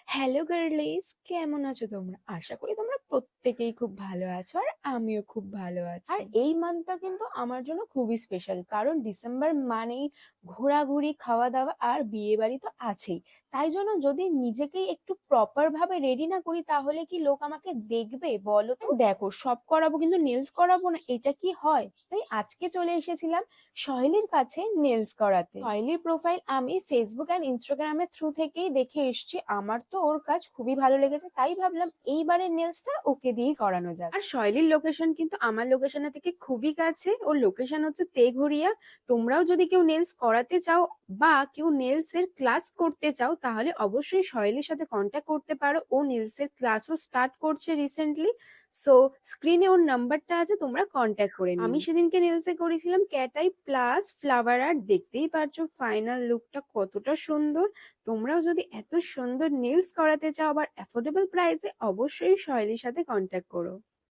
Hello গার্লিস, কেমন আছো তোমরা? আশা করি তোমরা প্রত্যেকেই খুব ভালো আছো, আর আমিও খুব ভালো আছি। আর এই মান্থটা কিন্তু আমার জন্য খুবই স্পেশাল, কারণ ডিসেম্বর মানেই ঘোরাঘুরি, খাওয়া দাওয়া আর বিয়ে বাড়ি তো আছেই। তাই জন্য যদি নিজেকেই একটু প্রপার ভাবে রেডি না করি, তাহলে কি লোক আমাকে দেখবে বলো তো? দেখো, সব করাবো কিন্তু নেলস করাবো না, এটা কি হয়? তাই আজকে চলে এসেছিলাম সহেলির কাছে নেলস করাতে। সহেলির প্রোফাইল আমি ফেসবুক অ্যান্ড ইনস্টাগ্রামের থ্রু থেকেই দেখে এসেছি। আমার তো ওর কাজ খুবই ভালো লেগেছে, তাই ভাবলাম এইবারের নেলসটা ওকে দিয়েই করানো যাক। আর সহেলির লোকেশন কিন্তু আমার লোকেশনের থেকে খুবই কাছে। ওর লোকেশন হচ্ছে তেঘরিয়া। তোমরাও যদি কেউ নেলস করাতে চাও বা কেউ নেলস এর ক্লাস করতে চাও, তাহলে অবশ্যই সহেলির সাথে কন্ট্যাক্ট করতে পারো। ও নেলস এর ক্লাসও স্টার্ট করছে রিসেন্টলি। সো স্ক্রিনে ওর নাম্বারটা আছে, তোমরা কন্ট্যাক্ট করে নিও। আমি সেদিনকে নেলসে করেছিলাম ক্যাটাই প্লাস ফ্লাওয়ার আর্ট। দেখতেই পারছো ফাইনাল লুকটা কতটা সুন্দর। তোমরাও যদি এত সুন্দর নেলস করাতে চাও আবার অ্যাফোর্ডেবল প্রাইসে, অবশ্যই সহেলির সাথে কন্ট্যাক্ট করো।